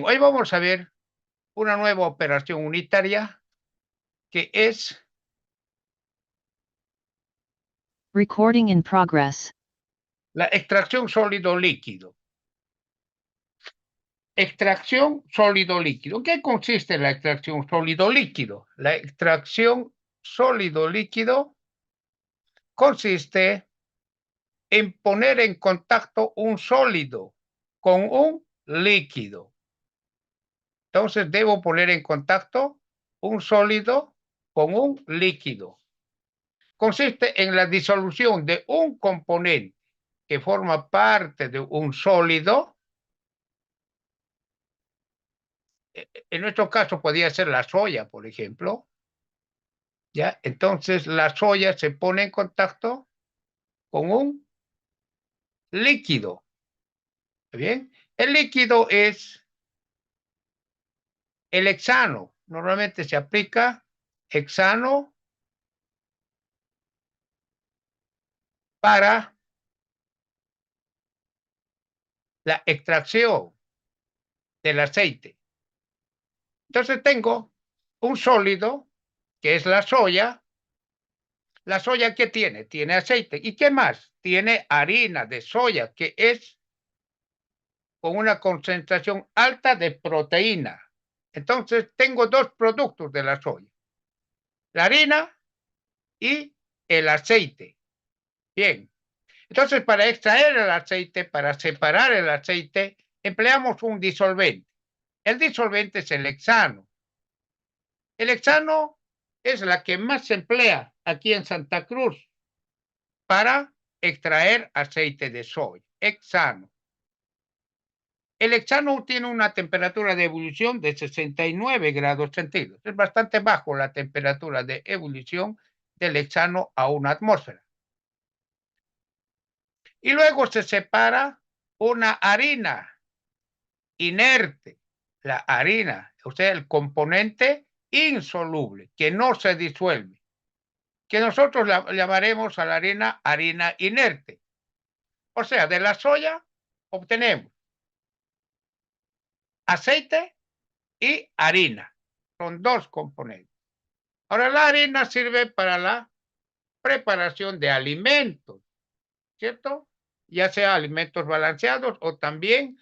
Hoy vamos a ver una nueva operación unitaria que es Recording in progress. la extracción sólido-líquido. Extracción sólido-líquido. ¿Qué consiste la extracción sólido-líquido? La extracción sólido-líquido consiste en poner en contacto un sólido con un líquido. Entonces debo poner en contacto un sólido con un líquido. Consiste en la disolución de un componente que forma parte de un sólido. En nuestro caso podría ser la soya, por ejemplo. ¿Ya? Entonces la soya se pone en contacto con un líquido. ¿Bien? El líquido es el hexano. Normalmente se aplica hexano para la extracción del aceite. Entonces tengo un sólido que es la soya. ¿La soya qué tiene? Tiene aceite. ¿Y qué más? Tiene harina de soya, que es con una concentración alta de proteína. Entonces, tengo dos productos de la soya, la harina y el aceite. Bien. Entonces, para extraer el aceite, para separar el aceite, empleamos un disolvente. El disolvente es el hexano. El hexano es la que más se emplea aquí en Santa Cruz para extraer aceite de soya, hexano. El hexano tiene una temperatura de ebullición de 69 grados centígrados. Es bastante bajo la temperatura de ebullición del hexano a una atmósfera. Y luego se separa una harina inerte, la harina, o sea, el componente insoluble, que no se disuelve, que nosotros llamaremos a la harina inerte. O sea, de la soya obtenemos aceite y harina. Son dos componentes. Ahora, la harina sirve para la preparación de alimentos, ¿cierto? Ya sea alimentos balanceados o también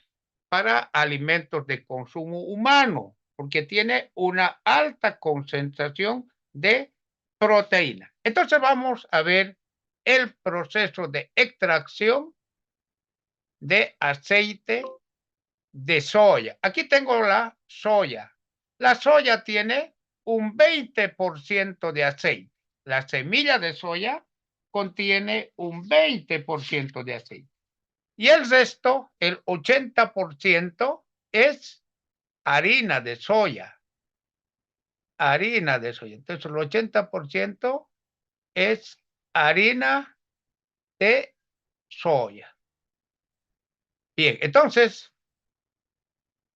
para alimentos de consumo humano, porque tiene una alta concentración de proteína. Entonces vamos a ver el proceso de extracción de aceite de soya. Aquí tengo la soya. La soya tiene un 20% de aceite. La semilla de soya contiene un 20% de aceite. Y el resto, el 80%, es harina de soya. Harina de soya. Entonces, el 80% es harina de soya. Bien, entonces,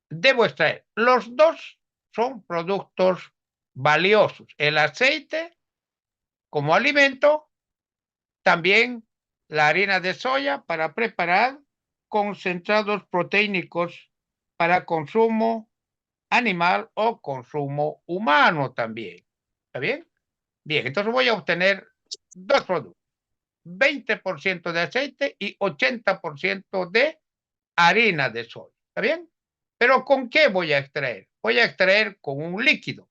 debo extraer. Los dos son productos valiosos. El aceite como alimento, también la harina de soya para preparar concentrados proteínicos para consumo animal o consumo humano también. ¿Está bien? Bien, entonces voy a obtener dos productos. 20% de aceite y 80% de harina de soya. ¿Está bien? Pero ¿con qué voy a extraer? Voy a extraer con un líquido.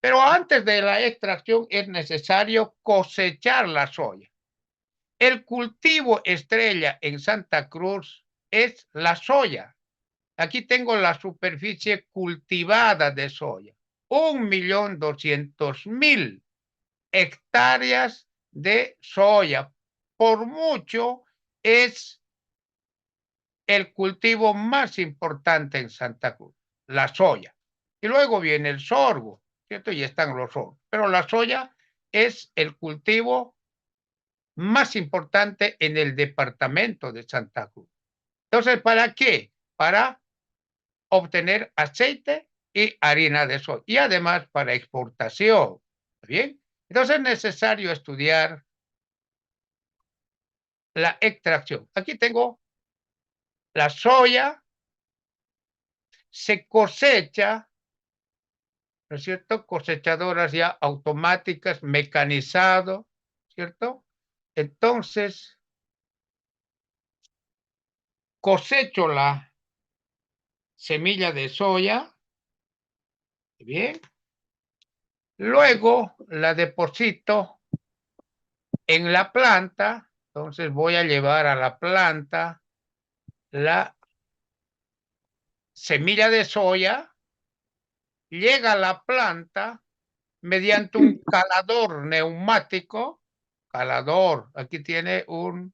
Pero antes de la extracción es necesario cosechar la soya. El cultivo estrella en Santa Cruz es la soya. Aquí tengo la superficie cultivada de soya. 1.200.000 hectáreas de soya. Por mucho es el cultivo más importante en Santa Cruz, la soya. Y luego viene el sorgo, ¿cierto? Y están los sorgos. Pero la soya es el cultivo más importante en el departamento de Santa Cruz. Entonces, ¿para qué? Para obtener aceite y harina de soya. Y además para exportación. ¿Bien? Entonces es necesario estudiar la extracción. Aquí tengo la soya, se cosecha, ¿no es cierto? Cosechadoras ya automáticas, mecanizado, ¿cierto? Entonces, cosecho la semilla de soya, bien, luego la deposito en la planta, entonces voy a llevar a la planta la semilla de soya, llega a la planta mediante un calador neumático, calador, aquí tiene un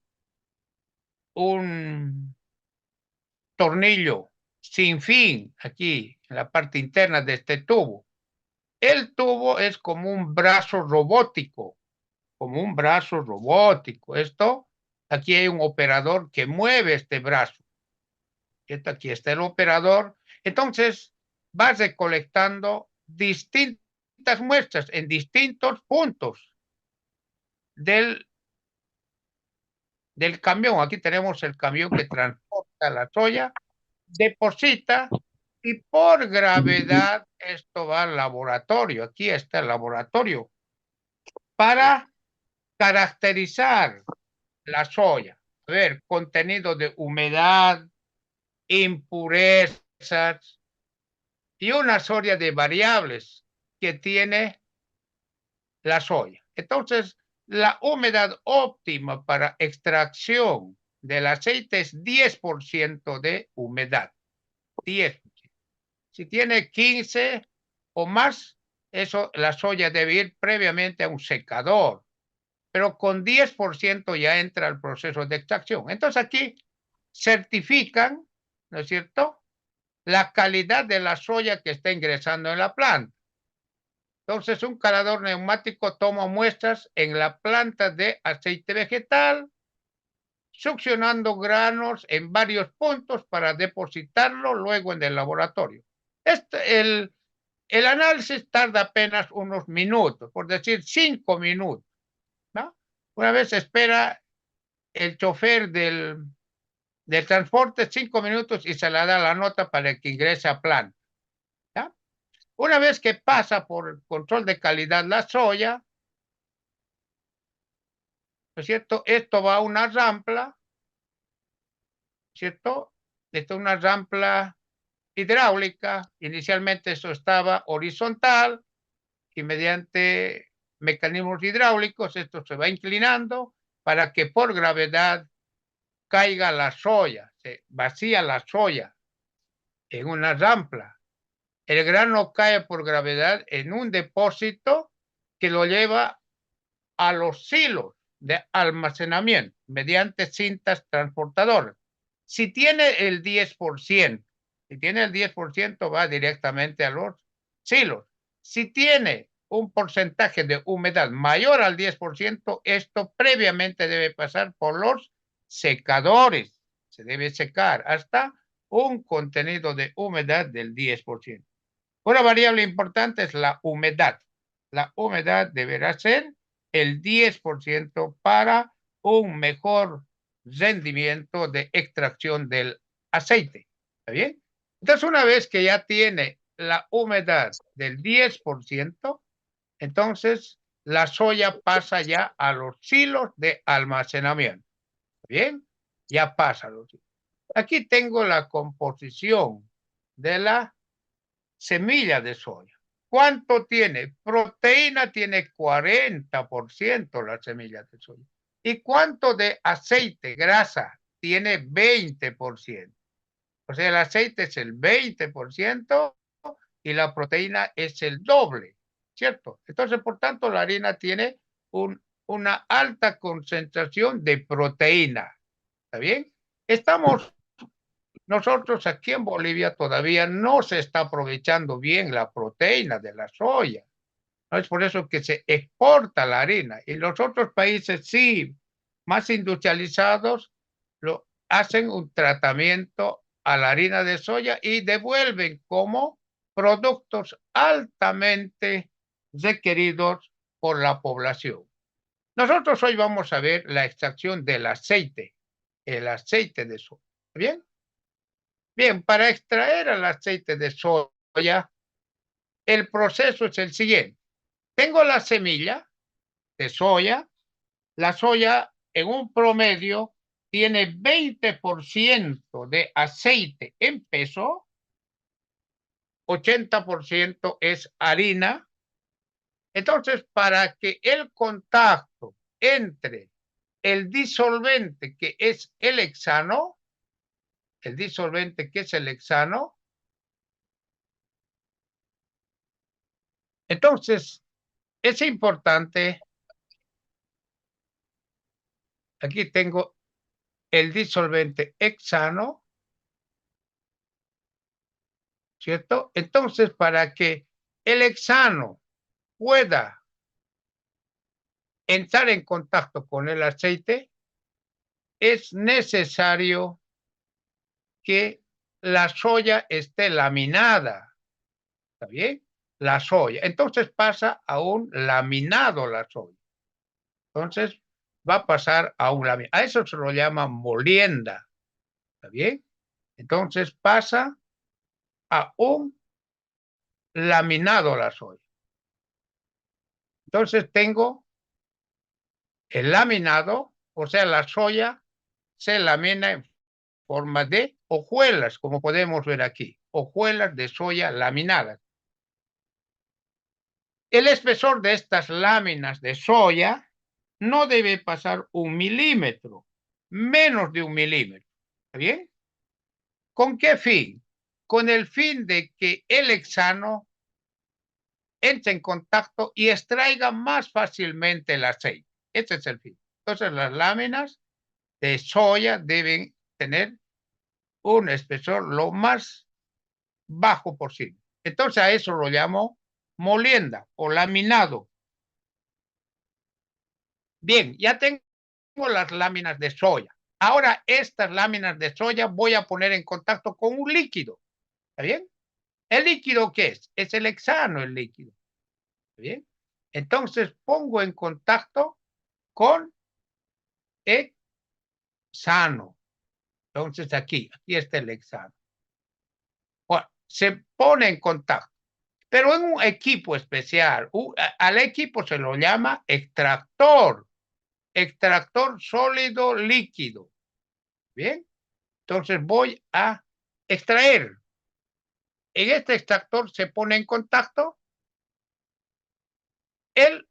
tornillo sin fin, aquí en la parte interna de este tubo. El tubo es como un brazo robótico, como un brazo robótico. Esto, aquí hay un operador que mueve este brazo. Aquí está el operador. Entonces, vas recolectando distintas muestras en distintos puntos del camión. Aquí tenemos el camión que transporta la soya, deposita y por gravedad esto va al laboratorio. Aquí está el laboratorio para caracterizar la soya. A ver, contenido de humedad, impurezas y una serie de variables que tiene la soya. Entonces, la humedad óptima para extracción del aceite es 10% de humedad. 10%. Si tiene 15 o más, eso la soya debe ir previamente a un secador, pero con 10% ya entra el proceso de extracción. Entonces aquí certifican, ¿no es cierto?, la calidad de la soya que está ingresando en la planta. Entonces, un calador neumático toma muestras en la planta de aceite vegetal, succionando granos en varios puntos para depositarlo luego en el laboratorio. El análisis tarda apenas unos minutos, por decir 5 minutos, ¿no? Una vez espera el chofer del transporte 5 minutos y se le da la nota para que ingrese a planta. ¿Ya? Una vez que pasa por control de calidad la soya, ¿no es cierto? Esto va a una rampla, ¿cierto? Esto es una rampla hidráulica. Inicialmente eso estaba horizontal y mediante mecanismos hidráulicos esto se va inclinando para que por gravedad caiga la soya, se vacía la soya en una rampla. El grano cae por gravedad en un depósito que lo lleva a los silos de almacenamiento mediante cintas transportadoras. Si tiene el 10%, si tiene el 10% va directamente a los silos. Si tiene un porcentaje de humedad mayor al 10%, esto previamente debe pasar por los secadores. Se debe secar hasta un contenido de humedad del 10%. Una variable importante es la humedad. La humedad deberá ser el 10% para un mejor rendimiento de extracción del aceite. ¿Está bien? Entonces, una vez que ya tiene la humedad del 10%, entonces la soya pasa ya a los silos de almacenamiento. ¿Está bien? Ya pasa a los silos. Aquí tengo la composición de la semilla de soya. ¿Cuánto tiene? Proteína tiene 40% la semilla de soya. ¿Y cuánto de aceite, grasa? Tiene 20%. O sea, el aceite es el 20% y la proteína es el doble, ¿cierto? Entonces, por tanto, la harina tiene una alta concentración de proteína. ¿Está bien? Estamos Nosotros aquí en Bolivia todavía no se está aprovechando bien la proteína de la soya. ¿No? Es por eso que se exporta la harina. Y los otros países sí, más industrializados, lo hacen un tratamiento a la harina de soya y devuelven como productos altamente requeridos por la población. Nosotros hoy vamos a ver la extracción del aceite, el aceite de soya. ¿Bien? Bien, para extraer el aceite de soya, el proceso es el siguiente. Tengo la semilla de soya. La soya en un promedio tiene 20% de aceite en peso, 80% es harina. Entonces, para que el contacto entre el disolvente que es el hexano, entonces es importante, aquí tengo el disolvente hexano, ¿cierto? Entonces, para que el hexano pueda entrar en contacto con el aceite, es necesario que la soya esté laminada, ¿está bien? La soya. Entonces pasa a un laminado la soya. Entonces va a pasar a un laminado. A eso se lo llama molienda, ¿está bien? Entonces pasa a un laminado la soya. Entonces tengo el laminado, o sea, la soya se lamina en forma de hojuelas, como podemos ver aquí, hojuelas de soya laminadas. El espesor de estas láminas de soya no debe pasar 1 milímetro, menos de 1 milímetro. ¿Está bien? ¿Con qué fin? Con el fin de que el hexano entre en contacto y extraiga más fácilmente el aceite. Ese es el fin. Entonces, las láminas de soya deben tener un espesor lo más bajo posible. Entonces, a eso lo llamo molienda o laminado. Bien, ya tengo las láminas de soya. Ahora, estas láminas de soya voy a poner en contacto con un líquido. ¿Está bien? ¿El líquido qué es? Es el hexano, el líquido. ¿Está bien? Entonces, pongo en contacto con hexano. Entonces, aquí está el hexano. Bueno, se pone en contacto, pero en un equipo especial. Al equipo se lo llama extractor sólido líquido. Bien, entonces voy a extraer. En este extractor se pone en contacto el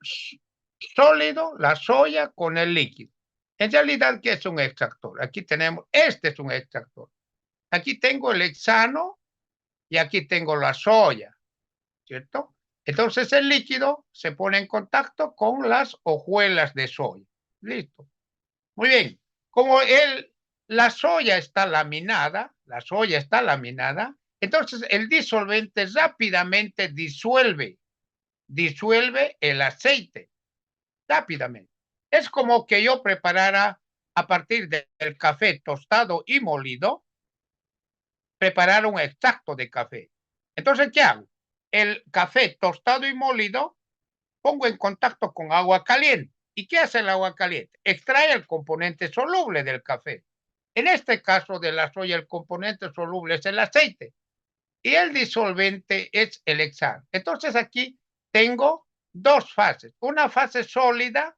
sólido, la soya, con el líquido. En realidad, ¿qué es un extractor? Aquí tenemos, este es un extractor. Aquí tengo el hexano y aquí tengo la soya, ¿cierto? Entonces el líquido se pone en contacto con las hojuelas de soya. Listo. Muy bien. Como la soya está laminada, entonces el disolvente rápidamente disuelve el aceite, rápidamente. Es como que yo preparara a partir del café tostado y molido, preparar un extracto de café. Entonces, ¿qué hago? El café tostado y molido pongo en contacto con agua caliente. ¿Y qué hace el agua caliente? Extrae el componente soluble del café. En este caso de la soya, el componente soluble es el aceite y el disolvente es el hexano. Entonces aquí tengo dos fases. Una fase sólida,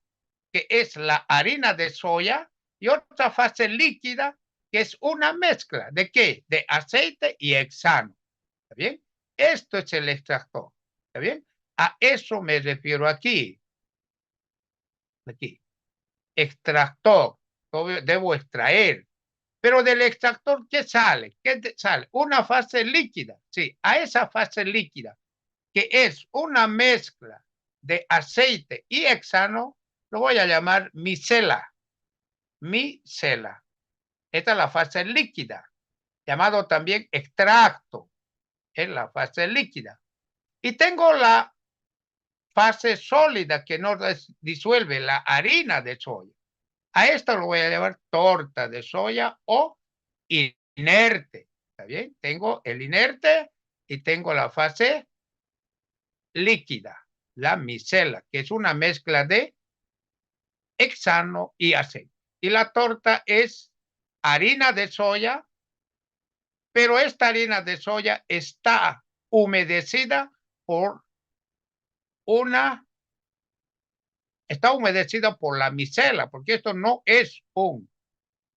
que es la harina de soya, y otra fase líquida, que es una mezcla. ¿De qué? De aceite y hexano. ¿Está bien? Esto es el extractor. ¿Está bien? A eso me refiero aquí. Aquí. Extractor. Debo extraer. Pero del extractor, ¿qué sale? ¿Qué sale? Una fase líquida. Sí, a esa fase líquida, que es una mezcla de aceite y hexano, lo voy a llamar micela. Micela. Esta es la fase líquida, llamado también extracto. Es la fase líquida. Y tengo la fase sólida que no disuelve, la harina de soya. A esta lo voy a llamar torta de soya o inerte. ¿Está bien? Tengo el inerte y tengo la fase líquida, la micela, que es una mezcla de hexano y aceite. Y la torta es harina de soya pero esta harina de soya está humedecida por la micela, porque esto no es un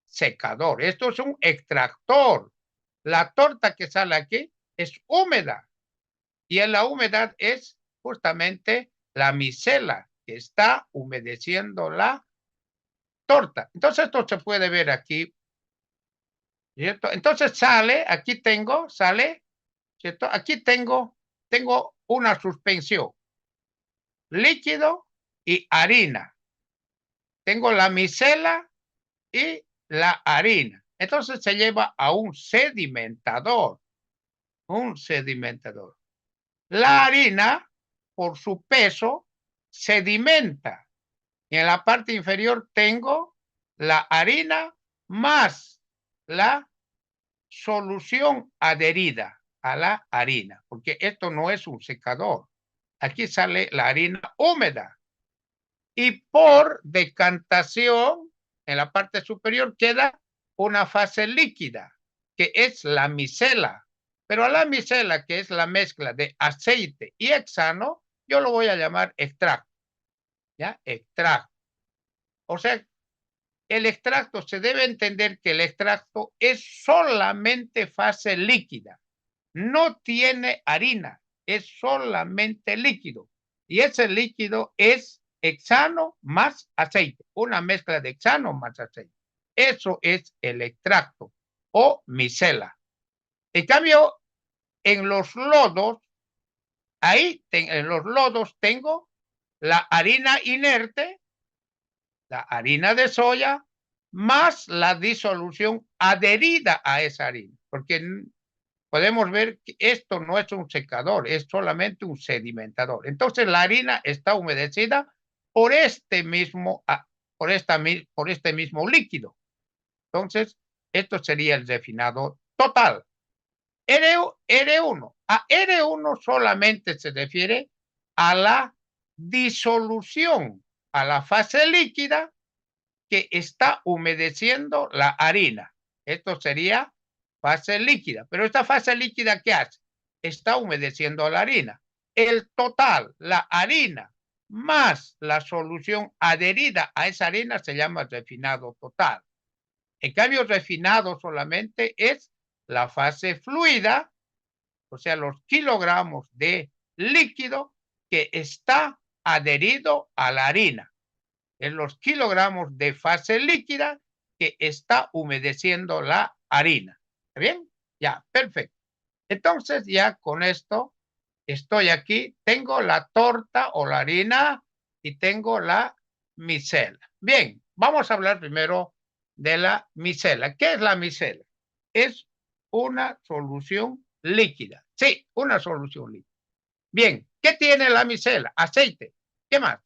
secador, esto es un extractor. La torta que sale aquí es húmeda y en la humedad es justamente la micela que está humedeciendo la torta. Entonces esto se puede ver aquí, ¿cierto? Entonces sale, ¿cierto? Aquí tengo una suspensión, líquido y harina. Tengo la micela y la harina. Entonces se lleva a un sedimentador. La harina, por su peso, sedimenta. Y en la parte inferior tengo la harina más la solución adherida a la harina, porque esto no es un secador. Aquí sale la harina húmeda. Y por decantación, en la parte superior queda una fase líquida, que es la micela. Pero a la micela, que es la mezcla de aceite y hexano, yo lo voy a llamar extracto. ¿Ya? Extracto. O sea, el extracto, se debe entender que el extracto es solamente fase líquida. No tiene harina, es solamente líquido. Y ese líquido es hexano más aceite, una mezcla de hexano más aceite. Eso es el extracto o micela. En cambio, en los lodos, en los lodos tengo la harina inerte, la harina de soya, más la disolución adherida a esa harina, porque podemos ver que esto no es un secador, es solamente un sedimentador. Entonces la harina está humedecida por este mismo, por este mismo líquido. Entonces, esto sería el refinado total. R1. A R1 solamente se refiere a la disolución, a la fase líquida que está humedeciendo la harina. Esto sería fase líquida. Pero esta fase líquida, ¿qué hace? Está humedeciendo la harina. El total, la harina, más la solución adherida a esa harina se llama refinado total. En cambio, refinado solamente es la fase fluida, o sea, los kilogramos de líquido que está adherido a la harina. En los kilogramos de fase líquida que está humedeciendo la harina. ¿Está bien? Ya, perfecto. Entonces, ya con esto estoy aquí. Tengo la torta o la harina y tengo la micela. Bien, vamos a hablar primero de la micela. ¿Qué es la micela? Es una solución líquida. Sí, una solución líquida. Bien, ¿qué tiene la micela? Aceite. ¿Qué más?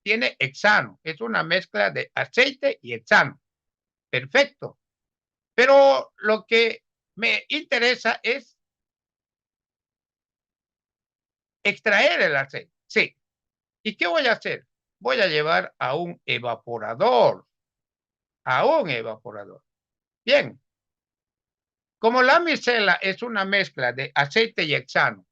Tiene hexano. Es una mezcla de aceite y hexano. Perfecto. Pero lo que me interesa es extraer el aceite. Sí. ¿Y qué voy a hacer? Voy a llevar a un evaporador. A un evaporador. Bien. Como la micela es una mezcla de aceite y hexano,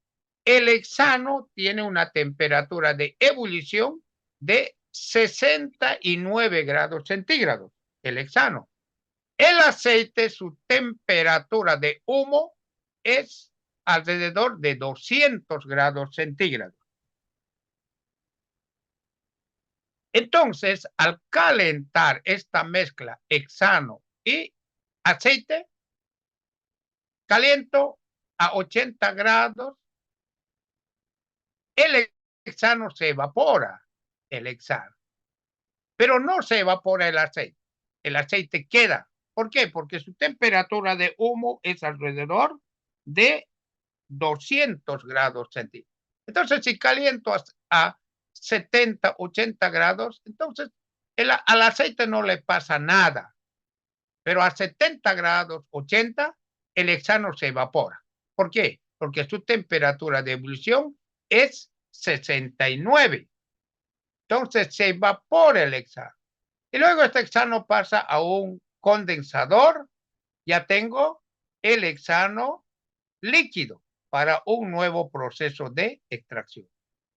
el hexano tiene una temperatura de ebullición de 69 grados centígrados. El hexano. El aceite, su temperatura de humo es alrededor de 200 grados centígrados. Entonces, al calentar esta mezcla hexano y aceite, caliento a 80 grados, el hexano se evapora, el hexano, pero no se evapora el aceite queda. ¿Por qué? Porque su temperatura de humo es alrededor de 200 grados centígrados. Entonces, si caliento a 70, 80 grados, entonces al aceite no le pasa nada. Pero a 70 grados, 80, el hexano se evapora. ¿Por qué? Porque su temperatura de ebullición es 69. Entonces se evapora el hexano. Y luego este hexano pasa a un condensador. Ya tengo el hexano líquido para un nuevo proceso de extracción.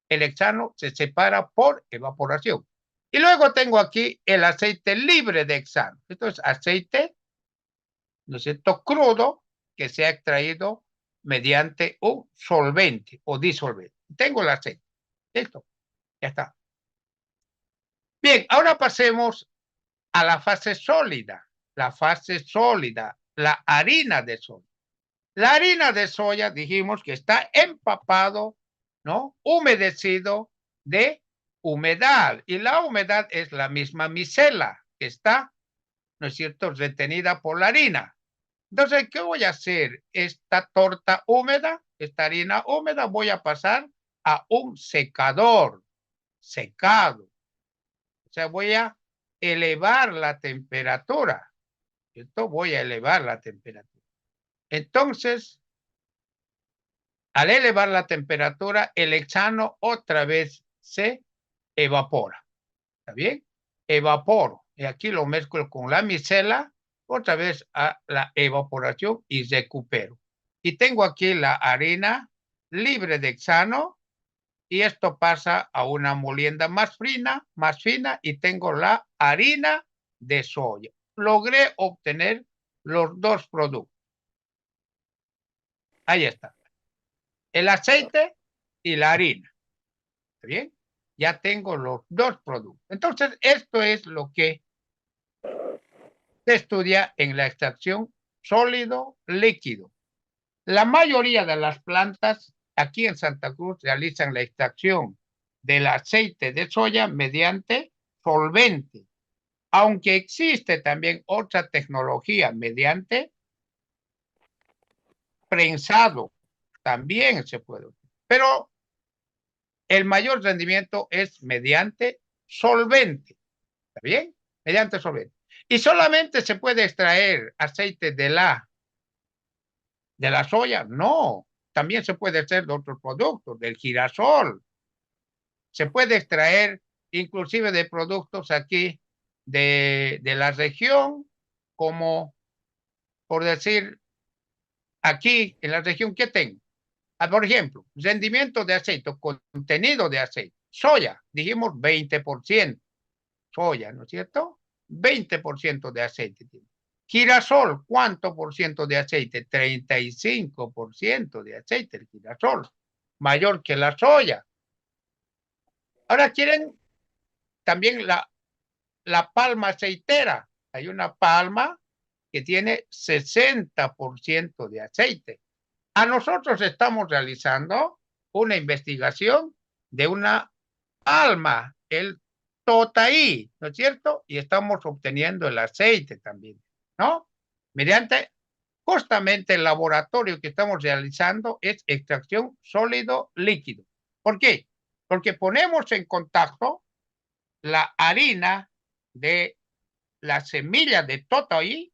El hexano se separa por evaporación. Y luego tengo aquí el aceite libre de hexano. Esto es aceite, ¿no es cierto?, crudo que se ha extraído mediante un solvente o disolvente. Tengo el aceite. Listo. Ya está. Bien, ahora pasemos a la fase sólida. La fase sólida, la harina de soya. La harina de soya dijimos que está empapado, ¿no? Humedecido de humedad. Y la humedad es la misma micela que está, ¿no es cierto?, retenida por la harina. Entonces, ¿qué voy a hacer? Esta torta húmeda, esta harina húmeda, voy a pasar a un secador, secado. O sea, voy a elevar la temperatura. ¿Cierto? Voy a elevar la temperatura. Entonces, al elevar la temperatura, el hexano otra vez se evapora. ¿Está bien? Evaporo. Y aquí lo mezclo con la micela, otra vez a la evaporación y recupero. Y tengo aquí la harina libre de hexano y esto pasa a una molienda más fina y tengo la harina de soya. Logré obtener los dos productos. Ahí está. El aceite y la harina. ¿Está bien? Ya tengo los dos productos. Entonces, esto es lo que se estudia en la extracción sólido-líquido. La mayoría de las plantas aquí en Santa Cruz realizan la extracción del aceite de soya mediante solvente, aunque existe también otra tecnología mediante prensado, también se puede. Pero el mayor rendimiento es mediante solvente, ¿está bien? Mediante solvente. Y solamente se puede extraer aceite de la soya, no. También se puede hacer de otros productos, del girasol. Se puede extraer inclusive de productos aquí de la región, como por decir, aquí en la región, ¿qué tengo? Por ejemplo, rendimiento de aceite, contenido de aceite. Soya, dijimos 20%. Soya, ¿no es cierto? 20% de aceite tiene. Girasol, ¿cuánto por ciento de aceite? 35% de aceite el girasol, mayor que la soya. Ahora quieren también la palma aceitera. Hay una palma que tiene 60% de aceite. A nosotros estamos realizando una investigación de una palma, el totaí, ¿no es cierto? Y estamos obteniendo el aceite también, ¿no? Mediante justamente el laboratorio que estamos realizando es extracción sólido-líquido. ¿Por qué? Porque ponemos en contacto la harina de la semilla de totaí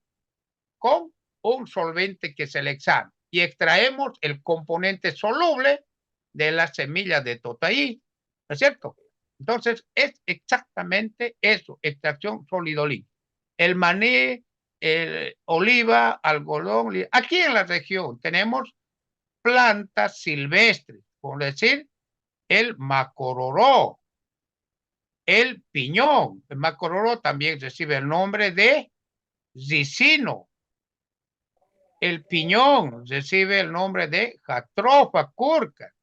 con un solvente que es el hexano y extraemos el componente soluble de la semilla de totaí, ¿no es cierto? Entonces, es exactamente eso, extracción sólido-líquido. El maní, el oliva, algodón. Aquí en la región tenemos plantas silvestres, por decir, el macororó, el piñón. El macororó también recibe el nombre de ricino. El piñón recibe el nombre de Jatropha curca.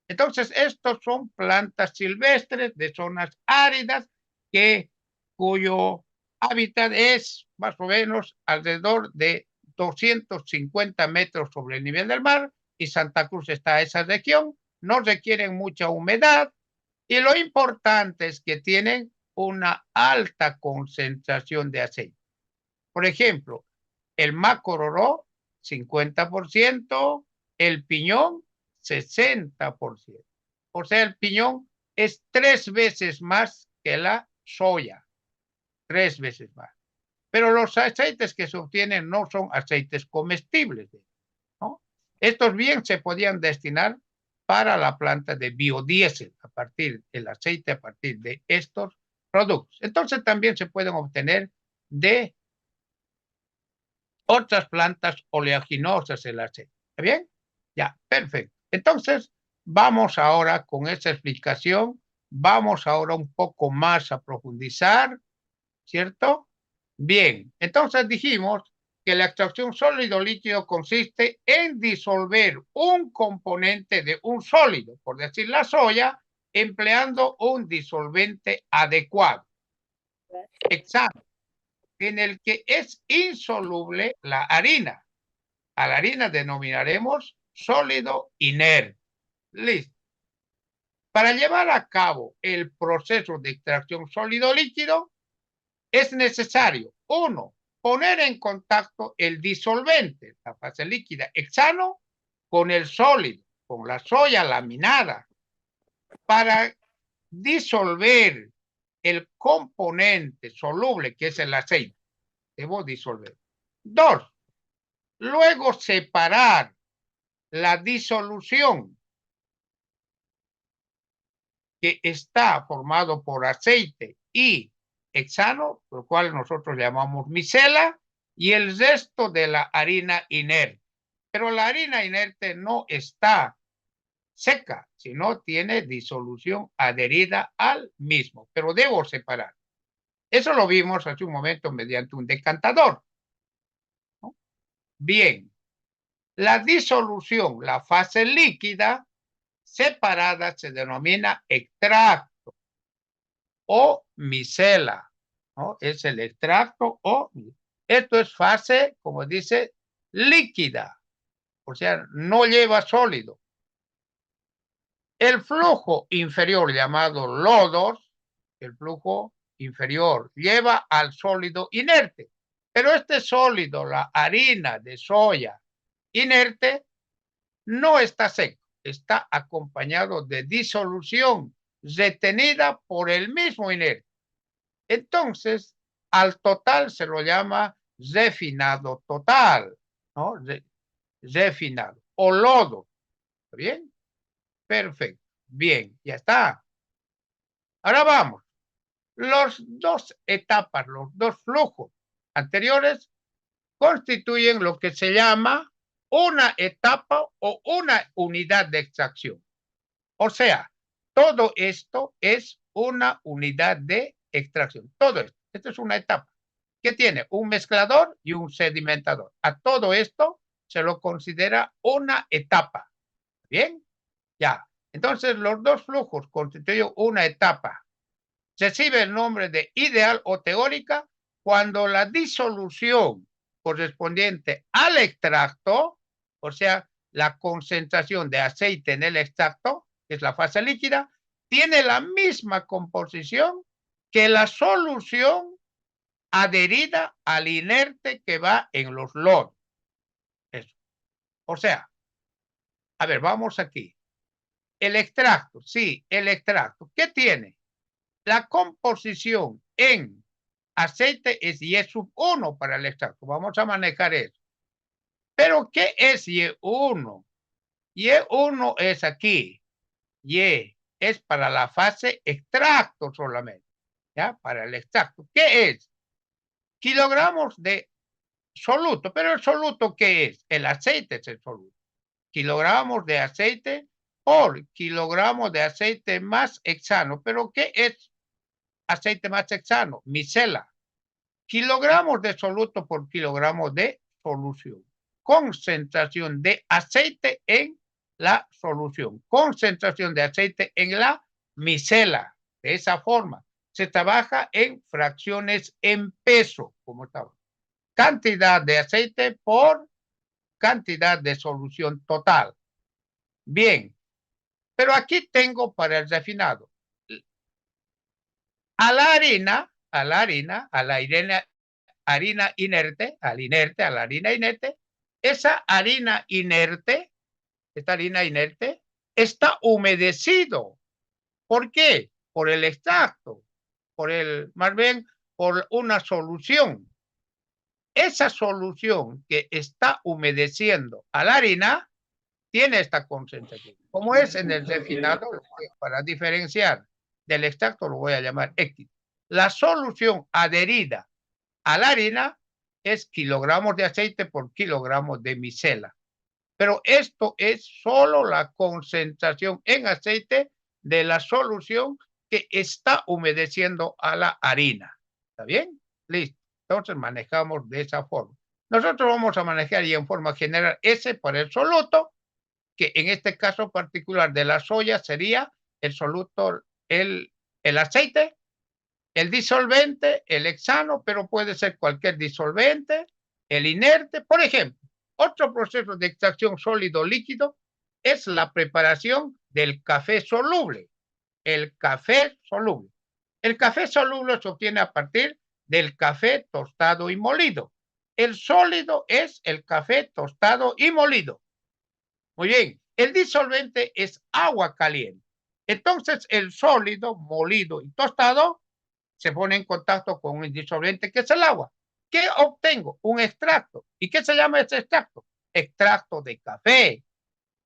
Entonces, estos son plantas silvestres de zonas áridas cuyo hábitat es más o menos alrededor de 250 metros sobre el nivel del mar y Santa Cruz está en esa región. No requieren mucha humedad y lo importante es que tienen una alta concentración de aceite. Por ejemplo, el macororó, 50%, el piñón, 60%. O sea, el piñón es 3 veces más que la soya, 3 veces más. Pero los aceites que se obtienen no son aceites comestibles, ¿no? Estos bien se podían destinar para la planta de biodiesel, el aceite a partir de estos productos. Entonces también se pueden obtener de otras plantas oleaginosas el aceite. ¿Está bien? Ya, perfecto. Entonces, vamos ahora con esa explicación, vamos ahora un poco más a profundizar, ¿cierto? Bien, entonces dijimos que la extracción sólido-líquido consiste en disolver un componente de un sólido, por decir la soya, empleando un disolvente adecuado, hexano, en el que es insoluble la harina. A la harina denominaremos sólido inerte. Listo. Para llevar a cabo el proceso de extracción sólido-líquido, es necesario, uno, poner en contacto el disolvente, la fase líquida hexano, con el sólido, con la soya laminada, para disolver el componente soluble que es el aceite. Debo disolver. Dos, luego separar la disolución que está formado por aceite y hexano, lo cual nosotros llamamos micela, y el resto de la harina inerte. Pero la harina inerte no está seca, sino tiene disolución adherida al mismo, pero debo separar. Eso lo vimos hace un momento mediante un decantador, ¿no? Bien, la disolución, la fase líquida separada se denomina extracto o micela, ¿no? Es el extracto o esto es fase, como dice, líquida, o sea, no lleva sólido. El flujo inferior llamado lodos, el flujo inferior, lleva al sólido inerte, pero este sólido, la harina de soya inerte, no está seco, está acompañado de disolución retenida por el mismo inerte. Entonces, al total se lo llama refinado total, ¿no? Refinado o lodo. ¿Está bien? Perfecto. Bien, ya está. Ahora vamos. Las dos etapas, los dos flujos anteriores constituyen lo que se llama una etapa o una unidad de extracción. O sea, todo esto es una unidad de extracción. Todo esto. Esta es una etapa que tiene un mezclador y un sedimentador. A todo esto se lo considera una etapa. ¿Bien? Ya. Entonces, los dos flujos constituyen una etapa. Recibe el nombre de ideal o teórica cuando la disolución correspondiente al extracto, o sea, la concentración de aceite en el extracto, que es la fase líquida, tiene la misma composición que la solución adherida al inerte que va en los lodos. Eso. O sea, a ver, vamos aquí. El extracto, sí, el extracto. ¿Qué tiene? La composición en aceite es Y1 para el extracto. Vamos a manejar eso. Pero, ¿qué es Y1? Y1 es aquí. Y es para la fase extracto solamente. ¿Ya? Para el extracto. ¿Qué es? Kilogramos de soluto. ¿Pero el soluto qué es? El aceite es el soluto. Kilogramos de aceite por kilogramo de aceite más hexano. ¿Pero qué es aceite más hexano? Micela. Kilogramos de soluto por kilogramo de solución. Concentración de aceite en la solución. Concentración de aceite en la micela. De esa forma. Se trabaja en fracciones en peso, como estaba. Cantidad de aceite por cantidad de solución total. Bien, pero aquí tengo para el refinado. A la harina, a la harina inerte, a la harina inerte, esa harina inerte, esta harina inerte, está humedecido. ¿Por qué? Por el extracto, más bien, por una solución. Esa solución que está humedeciendo a la harina tiene esta concentración. Como es en el refinado, para diferenciar del extracto lo voy a llamar X. La solución adherida a la harina es kilogramos de aceite por kilogramos de micela. Pero esto es solo la concentración en aceite de la solución que está humedeciendo a la harina. ¿Está bien? Listo. Entonces manejamos de esa forma. Nosotros vamos a manejar ya en forma general ese para el soluto, que en este caso particular de la soya sería el soluto, el aceite, el disolvente, el hexano, pero puede ser cualquier disolvente, el inerte. Por ejemplo, otro proceso de extracción sólido-líquido es la preparación del café soluble. El café soluble. El café soluble se obtiene a partir del café tostado y molido. El sólido es el café tostado y molido. Muy bien, el disolvente es agua caliente. Entonces, el sólido, molido y tostado se pone en contacto con un disolvente que es el agua. ¿Qué obtengo? Un extracto. ¿Y qué se llama ese extracto? Extracto de café,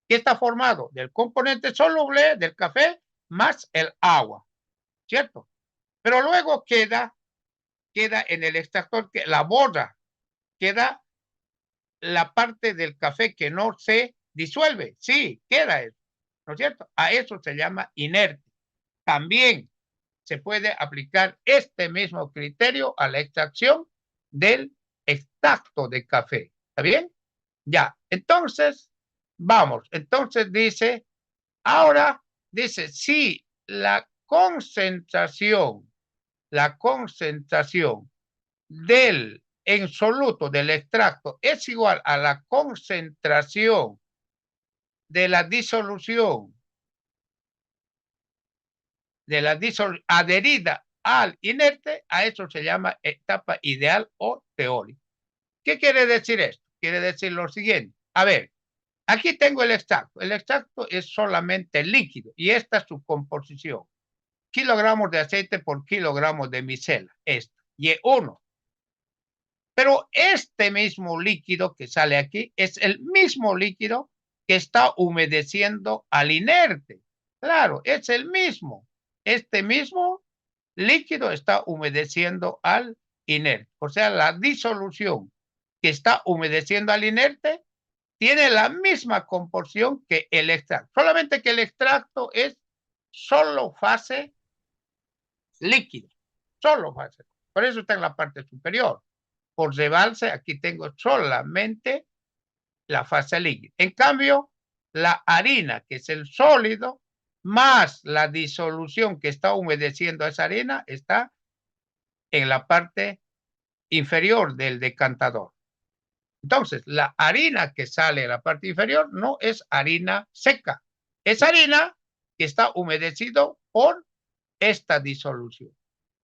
que está formado del componente soluble del café más el agua, ¿cierto? Pero luego queda en el extractor que la borra, queda la parte del café que no se disuelve. Sí, queda eso, ¿no es cierto? A eso se llama inerte. También se puede aplicar este mismo criterio a la extracción del extracto de café. ¿Está bien? Ya, entonces, vamos. Entonces dice, ahora dice, si la concentración del insoluto del extracto es igual a la concentración de la disolución adherida al inerte, a eso se llama etapa ideal o teórica. ¿Qué quiere decir esto? Quiere decir lo siguiente. A ver, aquí tengo el extracto. El extracto es solamente líquido y esta es su composición. Kilogramos de aceite por kilogramos de micela. Esta. Y uno. Pero este mismo líquido que sale aquí es el mismo líquido que está humedeciendo al inerte. Claro, es el mismo. Este mismo líquido está humedeciendo al inerte. O sea, la disolución que está humedeciendo al inerte tiene la misma composición que el extracto. Solamente que el extracto es solo fase líquida. Solo fase. Por eso está en la parte superior. Por rebalse, aquí tengo solamente la fase líquida. En cambio, la harina, que es el sólido, más la disolución que está humedeciendo esa harina, está en la parte inferior del decantador. Entonces, la harina que sale en la parte inferior no es harina seca, es harina que está humedecido por esta disolución.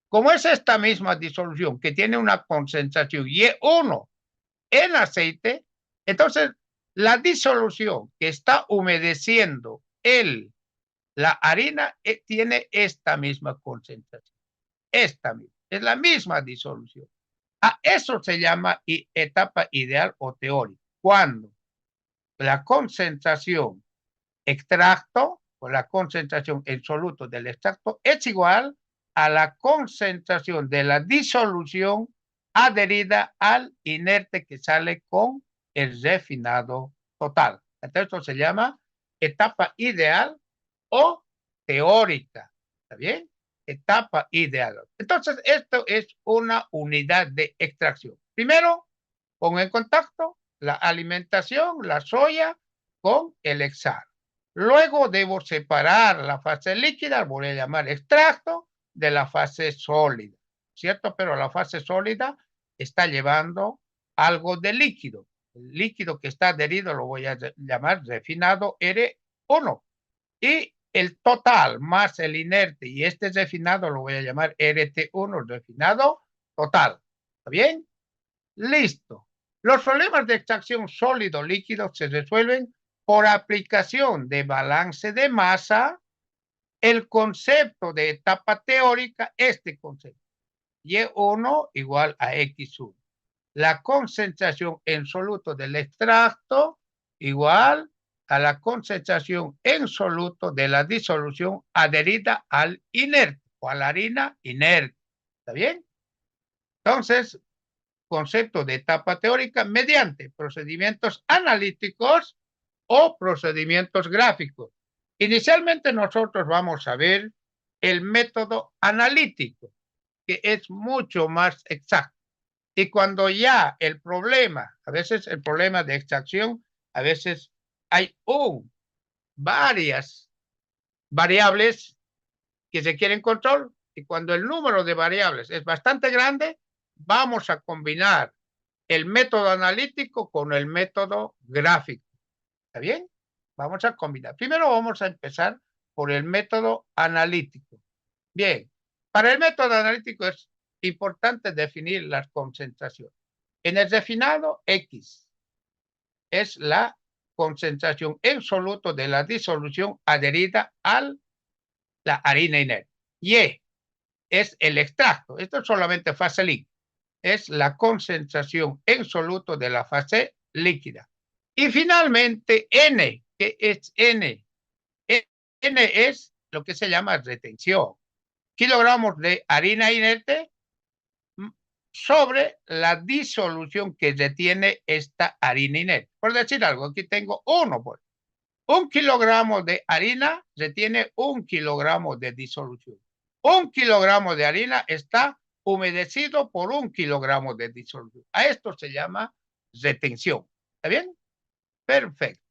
Como es esta misma disolución que tiene una concentración Y1 en aceite, entonces la disolución que está humedeciendo la harina tiene esta misma concentración. Esta misma, es la misma disolución. A eso se llama etapa ideal o teórica, cuando la concentración extracto o la concentración en soluto del extracto es igual a la concentración de la disolución adherida al inerte que sale con el refinado total. Entonces, esto se llama etapa ideal o teórica. ¿Está bien? Etapa ideal. Entonces, esto es una unidad de extracción. Primero, pongo en contacto la alimentación, la soya, con el hexano. Luego debo separar la fase líquida, voy a llamar extracto, de la fase sólida, ¿cierto? Pero la fase sólida está llevando algo de líquido. El líquido que está adherido lo voy a llamar refinado R1. Y el total más el inerte y este refinado lo voy a llamar RT1, refinado total. ¿Está bien? Listo. Los problemas de extracción sólido-líquido se resuelven por aplicación de balance de masa, el concepto de etapa teórica, este concepto, Y1 igual a X1. La concentración en soluto del extracto igual a la concentración en soluto de la disolución adherida al inerte o a la harina inerte. ¿Está bien? Entonces, concepto de etapa teórica mediante procedimientos analíticos o procedimientos gráficos. Inicialmente nosotros vamos a ver el método analítico, que es mucho más exacto. Y cuando ya el problema, a veces el problema de extracción, a veces hay varias variables que se quieren control, y cuando el número de variables es bastante grande, vamos a combinar el método analítico con el método gráfico. ¿Está bien? Vamos a combinar. Primero vamos a empezar por el método analítico. Bien, para el método analítico es importante definir las concentraciones. En el refinado, X es la concentración en soluto de la disolución adherida a la harina inerte. Y es el extracto. Esto es solamente fase líquida. Es la concentración en soluto de la fase líquida. Y finalmente, N, que es N. N es lo que se llama retención. Kilogramos de harina inerte sobre la disolución que retiene esta harina inerte. Por decir algo, aquí tengo 1, pues. 1 kilogramo de harina retiene 1 kilogramo de disolución. 1 kilogramo de harina está humedecido por 1 kilogramo de disolución. A esto se llama retención. ¿Está bien? Perfecto.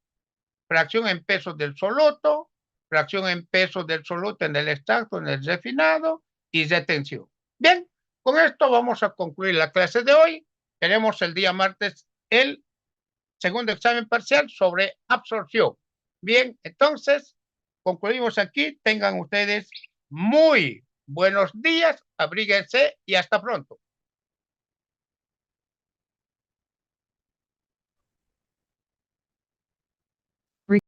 Fracción en pesos del soluto, fracción en pesos del soluto en el extracto, en el refinado y retención. Bien, con esto vamos a concluir la clase de hoy. Tenemos el día martes el segundo examen parcial sobre absorción. Bien, entonces concluimos aquí. Tengan ustedes muy buenos días, abríguense y hasta pronto.